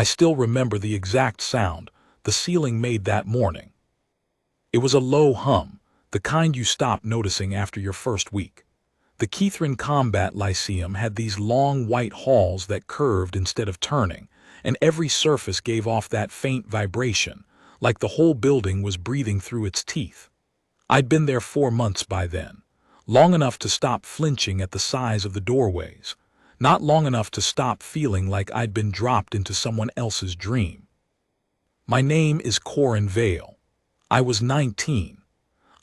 I still remember the exact sound the ceiling made that morning. It was a low hum, the kind you stop noticing after your first week. The Kithrin Combat Lyceum had these long white halls that curved instead of turning, and every surface gave off that faint vibration, like the whole building was breathing through its teeth. I'd been there 4 months by then, long enough to stop flinching at the size of the doorways, not long enough to stop feeling like I'd been dropped into someone else's dream. My name is Corin Vale. I was 19.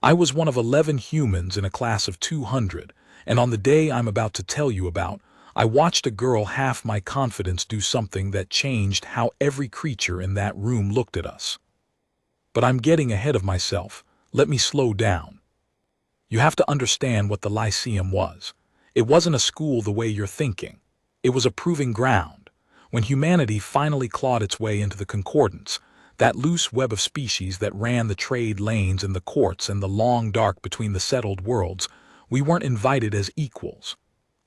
I was one of 11 humans in a class of 200, and on the day I'm about to tell you about, I watched a girl half my confidence do something that changed how every creature in that room looked at us. But I'm getting ahead of myself. Let me slow down. You have to understand what the Lyceum was. It wasn't a school the way you're thinking. It was a proving ground. When humanity finally clawed its way into the concordance, that loose web of species that ran the trade lanes and the courts and the long dark between the settled worlds, we weren't invited as equals.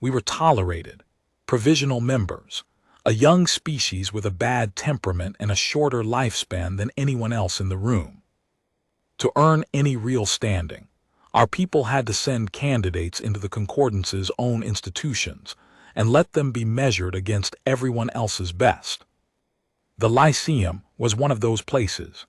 We were tolerated, provisional members, a young species with a bad temperament and a shorter lifespan than anyone else in the room. To earn any real standing, our people had to send candidates into the Concordance's own institutions and let them be measured against everyone else's best. The Lyceum was one of those places.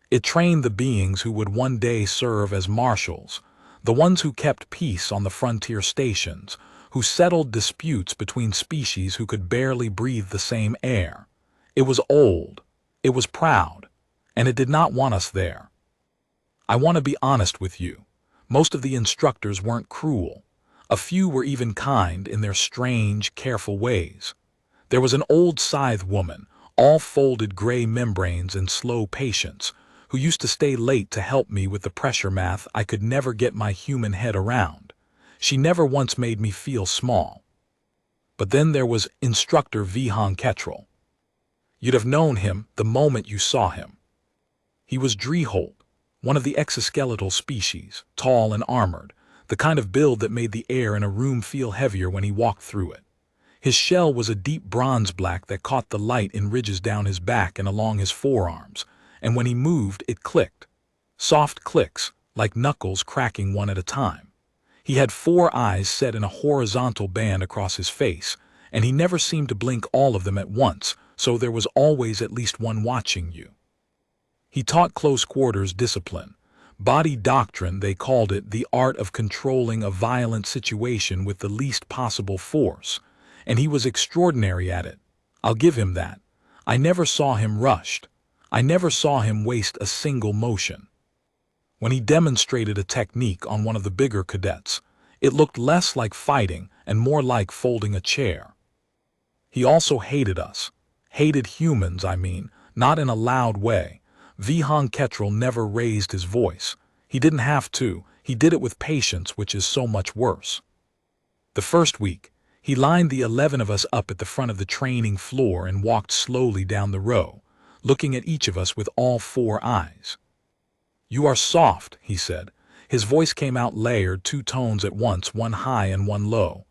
It trained the beings who would one day serve as marshals, the ones who kept peace on the frontier stations, who settled disputes between species who could barely breathe the same air. It was old, it was proud, and it did not want us there. I want to be honest with you. Most of the instructors weren't cruel. A few were even kind in their strange, careful ways. There was an old scythe woman, all folded gray membranes and slow patience, who used to stay late to help me with the pressure math I could never get my human head around. She never once made me feel small. But then there was Instructor Vihan Ketrel. You'd have known him the moment you saw him. He was Dreeholt, one of the exoskeletal species, tall and armored, the kind of build that made the air in a room feel heavier when he walked through it. His shell was a deep bronze black that caught the light in ridges down his back and along his forearms, and when he moved, it clicked. Soft clicks, like knuckles cracking one at a time. He had 4 eyes set in a horizontal band across his face, and he never seemed to blink all of them at once, so there was always at least one watching you. He taught close-quarters discipline. Body doctrine, they called it, the art of controlling a violent situation with the least possible force. And he was extraordinary at it. I'll give him that. I never saw him rushed. I never saw him waste a single motion. When he demonstrated a technique on one of the bigger cadets, it looked less like fighting and more like folding a chair. He also hated us. Hated humans, I mean, not in a loud way. Vihan Ketrel never raised his voice. He didn't have to. He did it with patience, which is so much worse. The first week, he lined the 11 of us up at the front of the training floor and walked slowly down the row, looking at each of us with all 4 eyes. "You are soft," he said. His voice came out layered, 2 tones at once, one high and one low.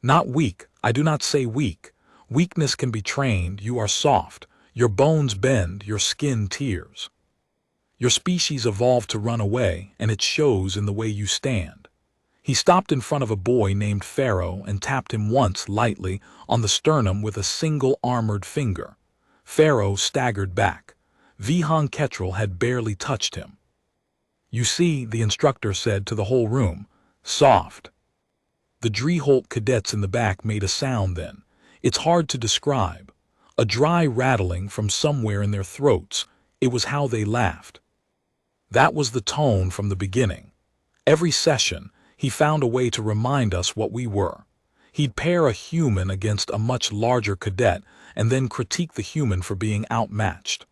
"Not weak. I do not say weak. Weakness can be trained. You are soft. Your bones bend, your skin tears. Your species evolved to run away, and it shows in the way you stand." He stopped in front of a boy named Pharaoh and tapped him once lightly on the sternum with a single armored finger. Pharaoh staggered back. Vihan Ketrel had barely touched him. "You see," the instructor said to the whole room, "soft." The Dreeholt cadets in the back made a sound then. It's hard to describe. A dry rattling from somewhere in their throats. It was how they laughed. That was the tone from the beginning. Every session, he found a way to remind us what we were. He'd pair a human against a much larger cadet and then critique the human for being outmatched.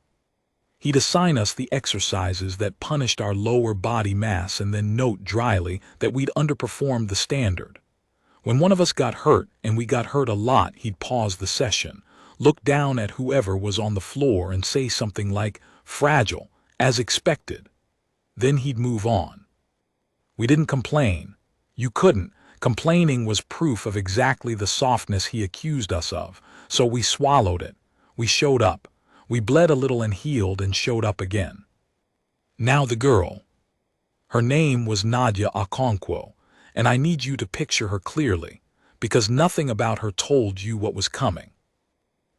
He'd assign us the exercises that punished our lower body mass and then note dryly that we'd underperformed the standard. When one of us got hurt, and we got hurt a lot, he'd pause the session, look down at whoever was on the floor and say something like, "Fragile, as expected." Then he'd move on. We didn't complain. You couldn't. Complaining was proof of exactly the softness he accused us of, so we swallowed it. We showed up. We bled a little and healed and showed up again. Now the girl. Her name was Nadia Okonkwo, and I need you to picture her clearly, because nothing about her told you what was coming.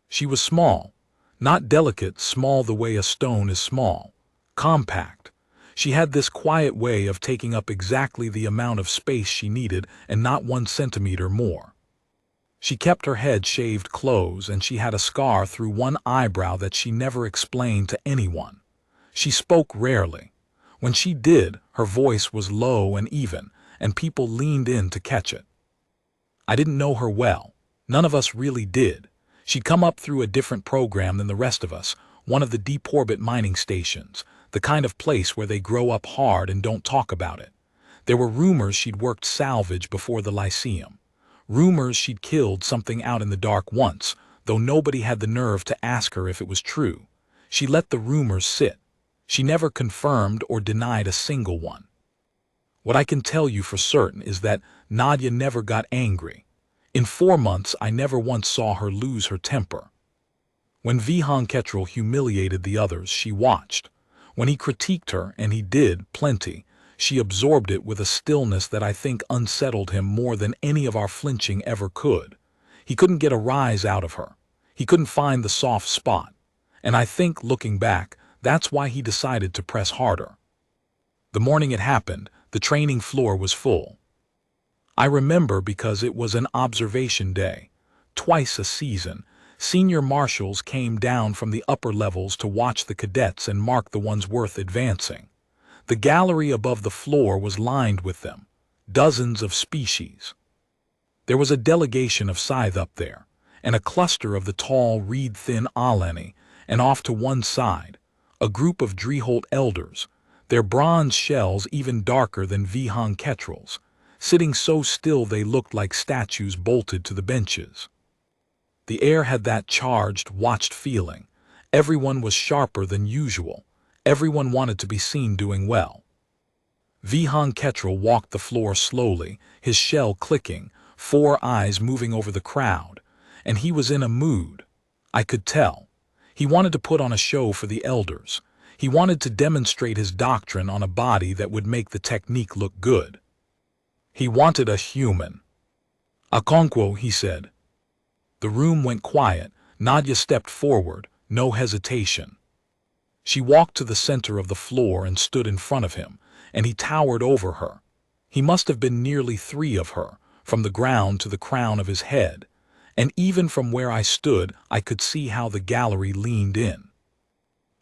She was small, not delicate, small the way a stone is small, compact. She had this quiet way of taking up exactly the amount of space she needed and not 1 centimeter more. She kept her head shaved close, and she had a scar through one eyebrow that she never explained to anyone. She spoke rarely. When she did, her voice was low and even, and people leaned in to catch it. I didn't know her well. None of us really did. She'd come up through a different program than the rest of us, one of the deep orbit mining stations, the kind of place where they grow up hard and don't talk about it. There were rumors she'd worked salvage before the Lyceum. Rumors she'd killed something out in the dark once, though nobody had the nerve to ask her if it was true. She let the rumors sit. She never confirmed or denied a single one. What I can tell you for certain is that Nadia never got angry. In 4 months, I never once saw her lose her temper. When Vihan Ketrel humiliated the others, she watched. When he critiqued her, and he did, plenty, she absorbed it with a stillness that I think unsettled him more than any of our flinching ever could. He couldn't get a rise out of her. He couldn't find the soft spot. And I think, looking back, that's why he decided to press harder. The morning it happened, the training floor was full. I remember because it was an observation day. Twice a season, senior marshals came down from the upper levels to watch the cadets and mark the ones worth advancing. The gallery above the floor was lined with them, dozens of species. There was a delegation of Scythe up there, and a cluster of the tall, reed-thin Aleni, and off to one side, a group of Dreholt elders, their bronze shells even darker than Vihan Ketrel's, sitting so still they looked like statues bolted to the benches. The air had that charged, watched feeling. Everyone was sharper than usual. Everyone wanted to be seen doing well. Vihan Ketrel walked the floor slowly, his shell clicking, 4 eyes moving over the crowd, and he was in a mood. I could tell. He wanted to put on a show for the elders. He wanted to demonstrate his doctrine on a body that would make the technique look good. He wanted a human. "Okonkwo," he said. The room went quiet. Nadia stepped forward, no hesitation. She walked to the center of the floor and stood in front of him, and he towered over her. He must have been nearly 3 of her, from the ground to the crown of his head, and even from where I stood I could see how the gallery leaned in.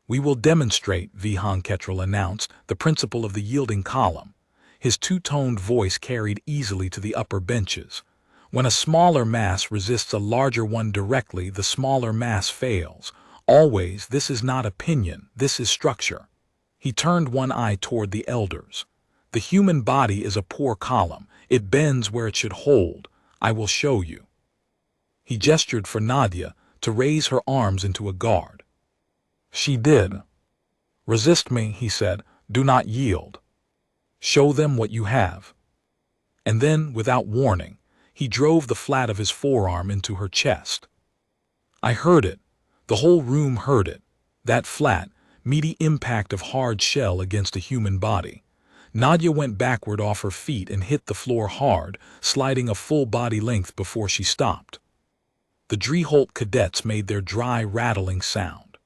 "We will demonstrate," Vihan Ketrel announced, the principle of the yielding column. His two-toned voice carried easily to the upper benches. When a smaller mass resists a larger one directly, the smaller mass fails. Always, this is not opinion, this is structure. He turned one eye toward the elders. The human body is a poor column. It bends where it should hold. I will show you. He gestured for Nadia to raise her arms into a guard. She did. "Resist me," he said. "Do not yield. Show them what you have." And then, without warning, he drove the flat of his forearm into her chest. I heard it. The whole room heard it. That flat, meaty impact of hard shell against a human body. Nadia went backward off her feet and hit the floor hard, sliding a full body length before she stopped. The Dreholt cadets made their dry, rattling sound.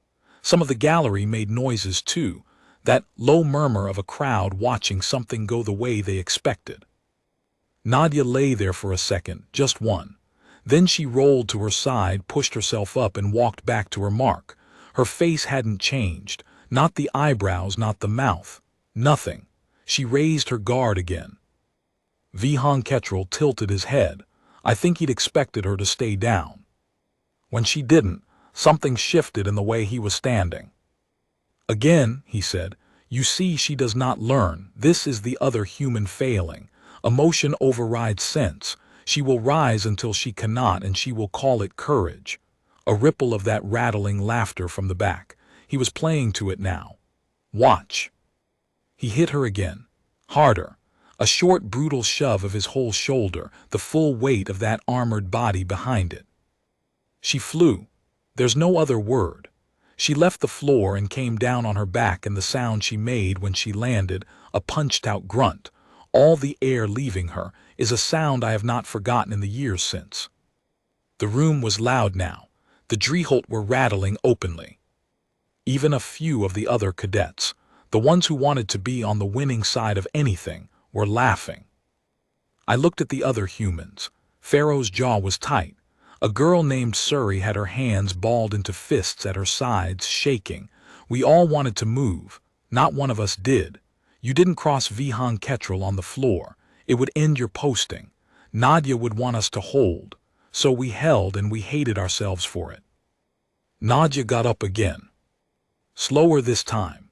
Some of the gallery made noises too, that low murmur of a crowd watching something go the way they expected. Nadia lay there for a second, just one. Then she rolled to her side, pushed herself up, and walked back to her mark. Her face hadn't changed, not the eyebrows, not the mouth, nothing. She raised her guard again. Vihan Ketrel tilted his head. I think he'd expected her to stay down. When she didn't, something shifted in the way he was standing. "Again," he said, "you see she does not learn. This is the other human failing. Emotion overrides sense. She will rise until she cannot, and she will call it courage." A ripple of that rattling laughter from the back. He was playing to it now. "Watch." He hit her again. Harder. A short, brutal shove of his whole shoulder, the full weight of that armored body behind it. She flew. There's no other word. She left the floor and came down on her back, and the sound she made when she landed, a punched-out grunt, all the air leaving her, is a sound I have not forgotten in the years since. The room was loud now. The Drieholt were rattling openly. Even a few of the other cadets, the ones who wanted to be on the winning side of anything, were laughing. I looked at the other humans. Pharaoh's jaw was tight. A girl named Suri had her hands balled into fists at her sides, shaking. We all wanted to move. Not one of us did. You didn't cross Vihan Ketrel on the floor. It would end your posting. Nadia would want us to hold. So we held, and we hated ourselves for it. Nadia got up again. Slower this time.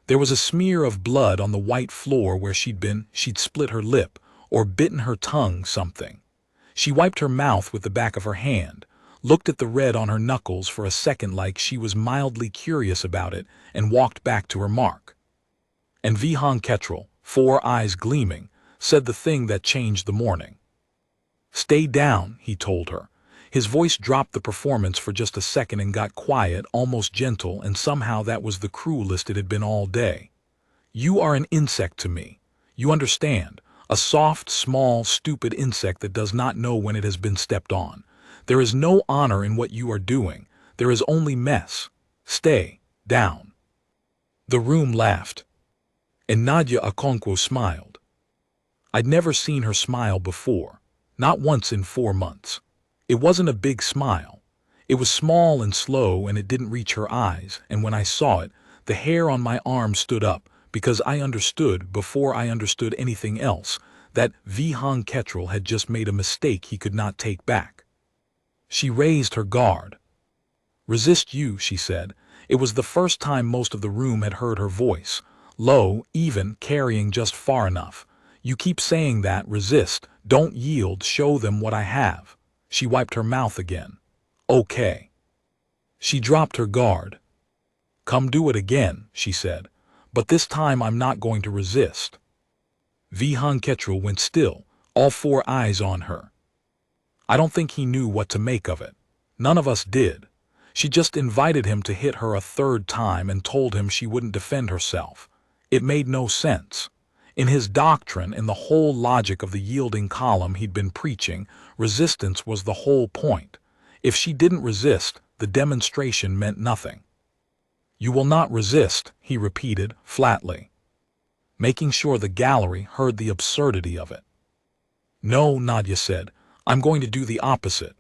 There was a smear of blood on the white floor where she'd split her lip or bitten her tongue, something. She wiped her mouth with the back of her hand, looked at the red on her knuckles for a second like she was mildly curious about it, and walked back to her mark. And Vihan Ketrel, 4 eyes gleaming, said the thing that changed the morning. "Stay down," he told her. His voice dropped the performance for just a second and got quiet, almost gentle, and somehow that was the cruelest it had been all day. "You are an insect to me. You understand? A soft, small, stupid insect that does not know when it has been stepped on. There is no honor in what you are doing. There is only mess. Stay down." The room laughed. And Nadia Okonkwo smiled. I'd never seen her smile before, not once in 4 months. It wasn't a big smile. It was small and slow, and it didn't reach her eyes, and when I saw it, the hair on my arm stood up, because I understood, before I understood anything else, that Vihan Ketrel had just made a mistake he could not take back. She raised her guard. "Resist you," she said. It was the first time most of the room had heard her voice, low, even, carrying just far enough. "You keep saying that, resist, don't yield, show them what I have." She wiped her mouth again. "Okay." She dropped her guard. "Come do it again," she said. "But this time I'm not going to resist." Vihan Ketrel went still, all 4 eyes on her. I don't think he knew what to make of it. None of us did. She just invited him to hit her a 3rd time and told him she wouldn't defend herself. It made no sense. In his doctrine, in the whole logic of the yielding column he'd been preaching, resistance was the whole point. If she didn't resist, the demonstration meant nothing. "You will not resist," he repeated, flatly, making sure the gallery heard the absurdity of it. "No," Nadia said, "I'm going to do the opposite."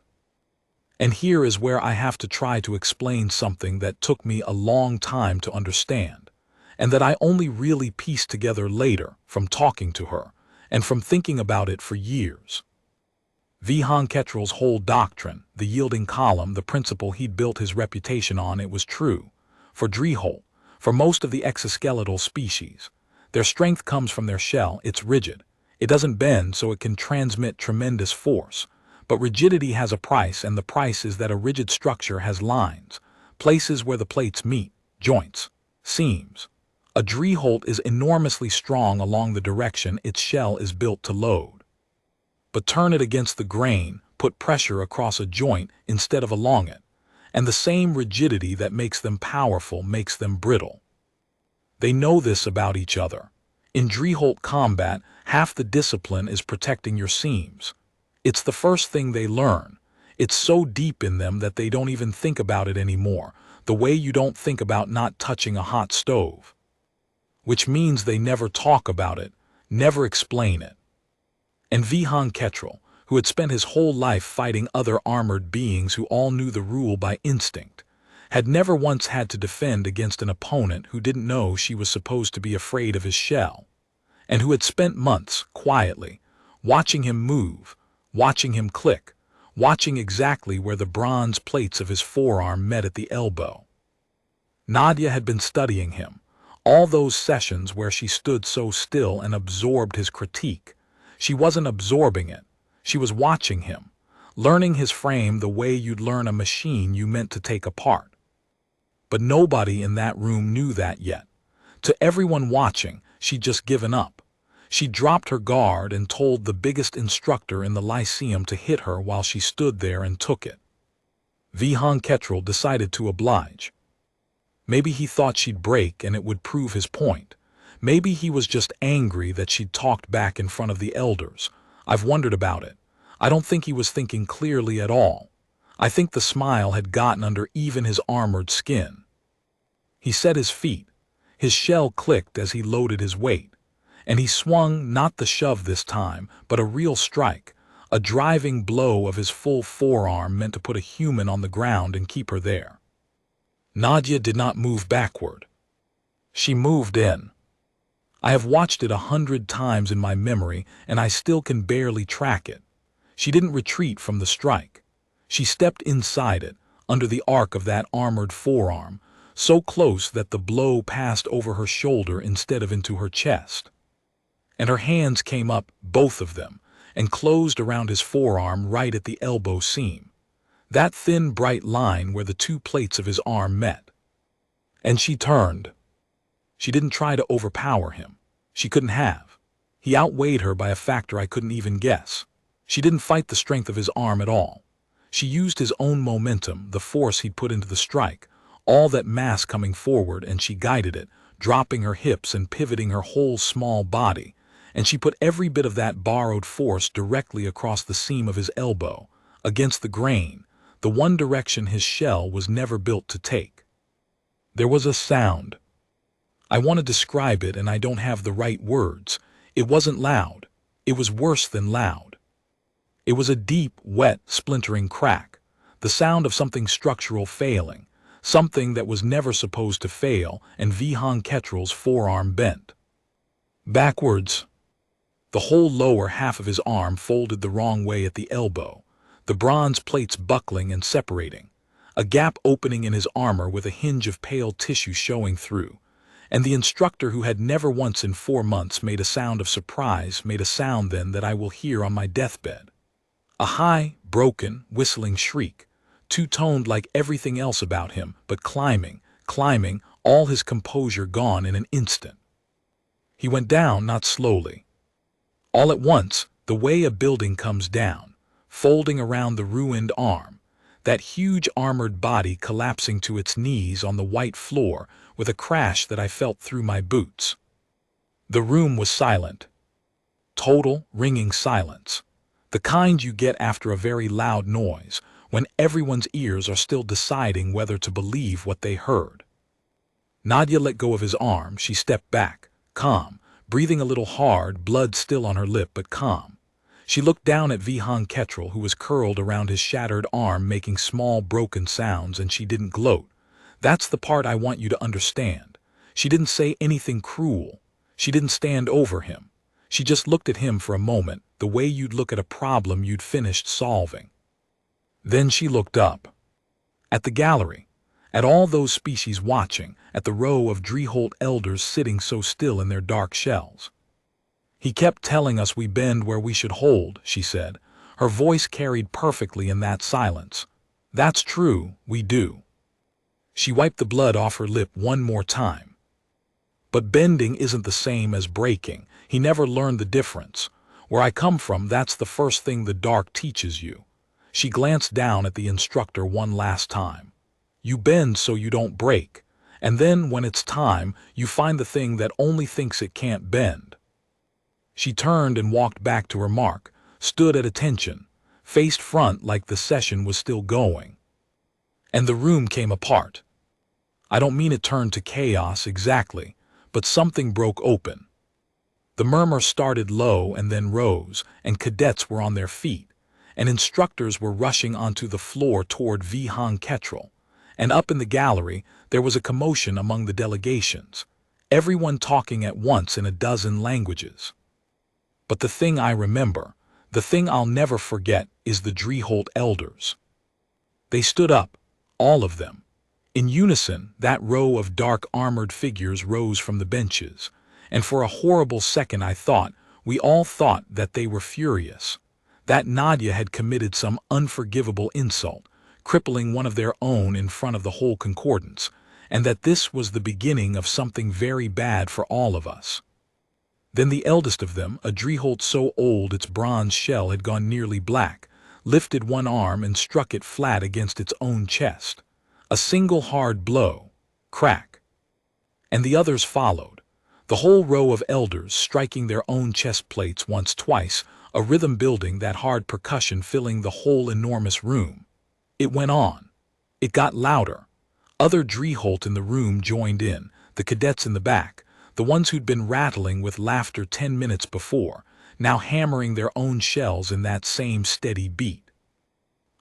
And here is where I have to try to explain something that took me a long time to understand, and that I only really pieced together later from talking to her, and from thinking about it for years. Vihan Ketrel's whole doctrine, the yielding column, the principle he'd built his reputation on, it was true. For Drieholt, for most of the exoskeletal species, their strength comes from their shell. It's rigid. It doesn't bend, so it can transmit tremendous force. But rigidity has a price, and the price is that a rigid structure has lines, places where the plates meet, joints, seams. A Drieholt is enormously strong along the direction its shell is built to load. But turn it against the grain, put pressure across a joint instead of along it, and the same rigidity that makes them powerful makes them brittle. They know this about each other. In Drieholt combat, half the discipline is protecting your seams. It's the first thing they learn. It's so deep in them that they don't even think about it anymore, the way you don't think about not touching a hot stove. Which means they never talk about it, never explain it. And Vihan Ketrel, who had spent his whole life fighting other armored beings who all knew the rule by instinct, had never once had to defend against an opponent who didn't know she was supposed to be afraid of his shell, and who had spent months, quietly, watching him move, watching him click, watching exactly where the bronze plates of his forearm met at the elbow. Nadia had been studying him, all those sessions where she stood so still and absorbed his critique. She wasn't absorbing it. She was watching him, learning his frame the way you'd learn a machine you meant to take apart. But nobody in that room knew that yet. To everyone watching, she'd just given up. She dropped her guard and told the biggest instructor in the Lyceum to hit her while she stood there and took it. Vihan Ketrel decided to oblige. Maybe he thought she'd break and it would prove his point. Maybe he was just angry that she'd talked back in front of the elders. I've wondered about it. I don't think he was thinking clearly at all. I think the smile had gotten under even his armored skin. He set his feet. His shell clicked as he loaded his weight. And he swung not the shove this time, but a real strike. A driving blow of his full forearm meant to put a human on the ground and keep her there. Nadia did not move backward. She moved in. I have watched it 100 times in my memory, and I still can barely track it. She didn't retreat from the strike. She stepped inside it, under the arc of that armored forearm, so close that the blow passed over her shoulder instead of into her chest. And her hands came up, both of them, and closed around his forearm right at the elbow seam. That thin, bright line where the two plates of his arm met. And she turned. She didn't try to overpower him. She couldn't have. He outweighed her by a factor I couldn't even guess. She didn't fight the strength of his arm at all. She used his own momentum, the force he'd put into the strike, all that mass coming forward, and she guided it, dropping her hips and pivoting her whole small body, and she put every bit of that borrowed force directly across the seam of his elbow, against the grain, the one direction his shell was never built to take. There was a sound. I want to describe it and I don't have the right words. It wasn't loud. It was worse than loud. It was a deep, wet, splintering crack, the sound of something structural failing, something that was never supposed to fail, and Vihan Ketrel's forearm bent. Backwards. The whole lower half of his arm folded the wrong way at the elbow, the bronze plates buckling and separating, a gap opening in his armor with a hinge of pale tissue showing through, and the instructor, who had never once in 4 months made a sound of surprise, made a sound then that I will hear on my deathbed. A high, broken, whistling shriek, two-toned like everything else about him, but climbing, all his composure gone in an instant. He went down, not slowly. All at once, the way a building comes down, folding around the ruined arm, that huge armored body collapsing to its knees on the white floor with a crash that I felt through my boots. The room was silent. Total, ringing silence. The kind you get after a very loud noise, when everyone's ears are still deciding whether to believe what they heard. Nadia let go of his arm. She stepped back, calm, breathing a little hard, blood still on her lip, but calm. She looked down at Vihan Ketrel, who was curled around his shattered arm, making small, broken sounds, and she didn't gloat. That's the part I want you to understand. She didn't say anything cruel. She didn't stand over him. She just looked at him for a moment, the way you'd look at a problem you'd finished solving. Then she looked up. At the gallery. At all those species watching, at the row of Dreeholt elders sitting so still in their dark shells. He kept telling us we bend where we should hold, she said. Her voice carried perfectly in that silence. That's true, we do. She wiped the blood off her lip one more time. But bending isn't the same as breaking. He never learned the difference. Where I come from, that's the first thing the dark teaches you. She glanced down at the instructor one last time. You bend so you don't break, and then when it's time, you find the thing that only thinks it can't bend. She turned and walked back to her mark, stood at attention, faced front like the session was still going. And the room came apart. I don't mean it turned to chaos exactly, but something broke open. The murmur started low and then rose, and cadets were on their feet, and instructors were rushing onto the floor toward Vihan Ketrel. And up in the gallery, there was a commotion among the delegations, everyone talking at once in a dozen languages. But the thing I remember, the thing I'll never forget, is the Dreeholt elders. They stood up, all of them. In unison, that row of dark armored figures rose from the benches, and for a horrible second we all thought that they were furious, that Nadia had committed some unforgivable insult, crippling one of their own in front of the whole concordance, and that this was the beginning of something very bad for all of us. Then the eldest of them, a Dreeholt so old its bronze shell had gone nearly black, lifted one arm and struck it flat against its own chest. A single hard blow. Crack. And the others followed. The whole row of elders striking their own chest plates once, twice, a rhythm building, that hard percussion filling the whole enormous room. It went on. It got louder. Other Drieholt in the room joined in, the cadets in the back, the ones who'd been rattling with laughter 10 minutes before, now hammering their own shells in that same steady beat.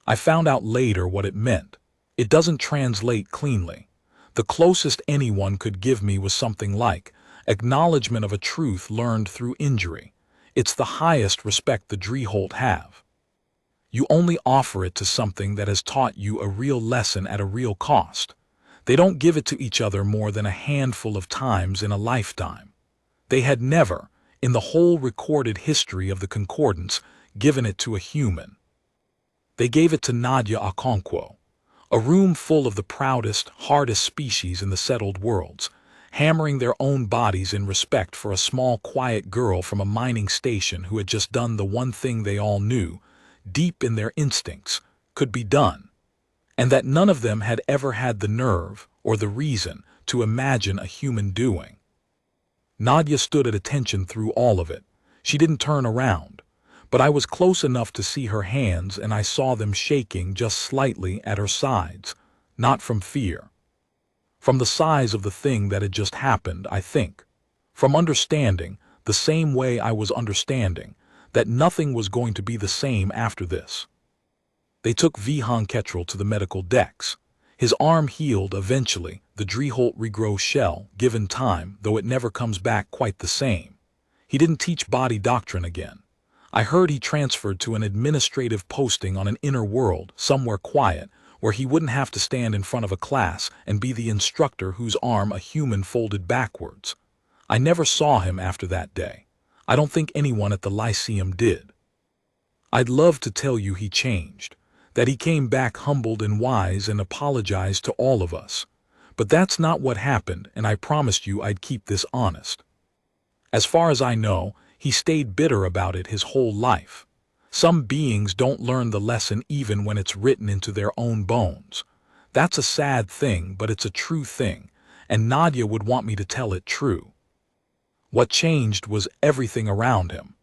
I found out later what it meant. It doesn't translate cleanly. The closest anyone could give me was something like acknowledgement of a truth learned through injury. It's the highest respect the Drieholt have. You only offer it to something that has taught you a real lesson at a real cost. They don't give it to each other more than a handful of times in a lifetime. They had never, in the whole recorded history of the Concordance, given it to a human. They gave it to Nadia Okonkwo, a room full of the proudest, hardest species in the settled worlds, hammering their own bodies in respect for a small, quiet girl from a mining station who had just done the one thing they all knew, deep in their instincts, could be done, and that none of them had ever had the nerve or the reason to imagine a human doing. Nadia stood at attention through all of it. She didn't turn around, but I was close enough to see her hands, and I saw them shaking just slightly at her sides, not from fear. From the size of the thing that had just happened, I think. From understanding, the same way I was understanding, that nothing was going to be the same after this. They took Vihan Ketrel to the medical decks. His arm healed eventually, the Drieholt regrow shell, given time, though it never comes back quite the same. He didn't teach body doctrine again. I heard he transferred to an administrative posting on an inner world, somewhere quiet, where he wouldn't have to stand in front of a class and be the instructor whose arm a human folded backwards. I never saw him after that day. I don't think anyone at the Lyceum did. I'd love to tell you he changed, that he came back humbled and wise and apologized to all of us. But that's not what happened, and I promised you I'd keep this honest. As far as I know, he stayed bitter about it his whole life. Some beings don't learn the lesson even when it's written into their own bones. That's a sad thing, but it's a true thing, and Nadia would want me to tell it true. What changed was everything around him.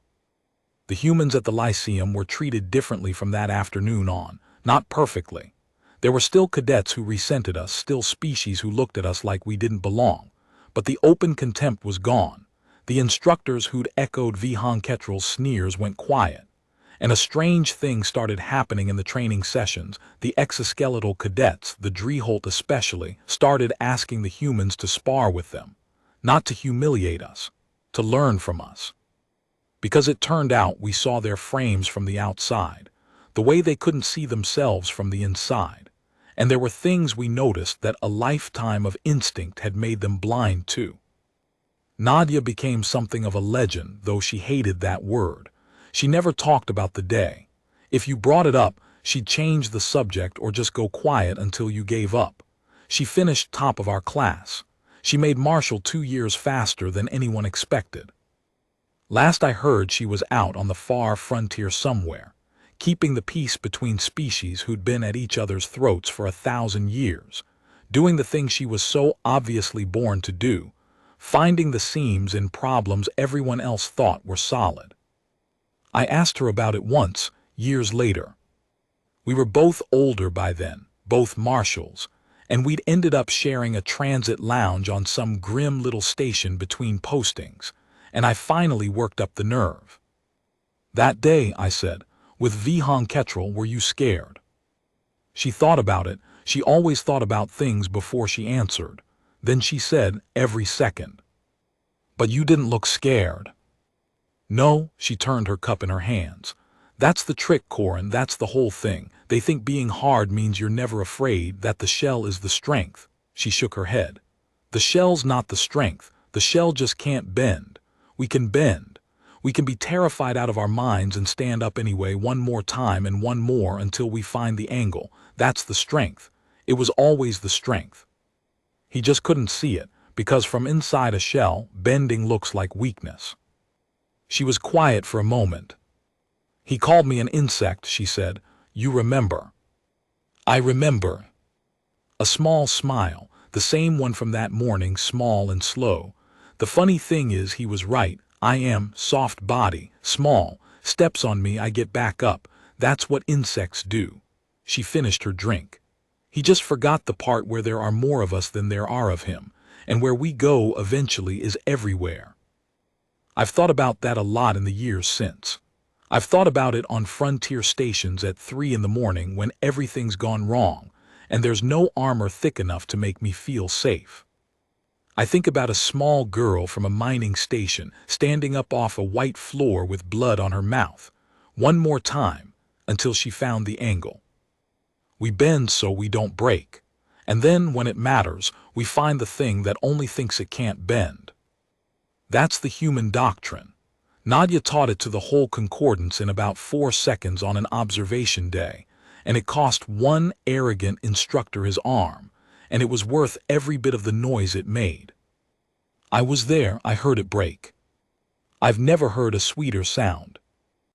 The humans at the Lyceum were treated differently from that afternoon on, not perfectly. There were still cadets who resented us, still species who looked at us like we didn't belong, but the open contempt was gone. The instructors who'd echoed Vihan Ketrel's sneers went quiet. And a strange thing started happening in the training sessions. The exoskeletal cadets, the Drieholt especially, started asking the humans to spar with them. Not to humiliate us, to learn from us. Because it turned out we saw their frames from the outside, the way they couldn't see themselves from the inside. And there were things we noticed that a lifetime of instinct had made them blind to. Nadia became something of a legend, though she hated that word. She never talked about the day. If you brought it up, she'd change the subject or just go quiet until you gave up. She finished top of our class. She made Marshall 2 years faster than anyone expected. Last I heard, she was out on the far frontier somewhere, keeping the peace between species who'd been at each other's throats for 1,000 years, doing the thing she was so obviously born to do, finding the seams in problems everyone else thought were solid. I asked her about it once, years later. We were both older by then, both Marshalls, and we'd ended up sharing a transit lounge on some grim little station between postings, and I finally worked up the nerve. That day, I said, with Vihan Ketrel, were you scared? She thought about it. She always thought about things before she answered. Then she said, every second. But you didn't look scared. No, she turned her cup in her hands. That's the trick, Corin, that's the whole thing. They think being hard means you're never afraid, that the shell is the strength. She shook her head. The shell's not the strength. The shell just can't bend. We can bend. We can be terrified out of our minds and stand up anyway, one more time and one more until we find the angle. That's the strength. It was always the strength. He just couldn't see it, because from inside a shell, bending looks like weakness. She was quiet for a moment. He called me an insect, she said, You remember. I remember. A small smile, the same one from that morning, small and slow. The funny thing is he was right. I am, soft body, small, steps on me I get back up. That's what insects do. She finished her drink. He just forgot the part where there are more of us than there are of him, and where we go eventually is everywhere. I've thought about that a lot in the years since. I've thought about it on frontier stations at 3 in the morning when everything's gone wrong, and there's no armor thick enough to make me feel safe. I think about a small girl from a mining station standing up off a white floor with blood on her mouth. One more time, until she found the angle. We bend so we don't break. And then, when it matters, we find the thing that only thinks it can't bend. That's the human doctrine. Nadia taught it to the whole concordance in about 4 seconds on an observation day, and it cost one arrogant instructor his arm, and it was worth every bit of the noise it made. I was there, I heard it break. I've never heard a sweeter sound.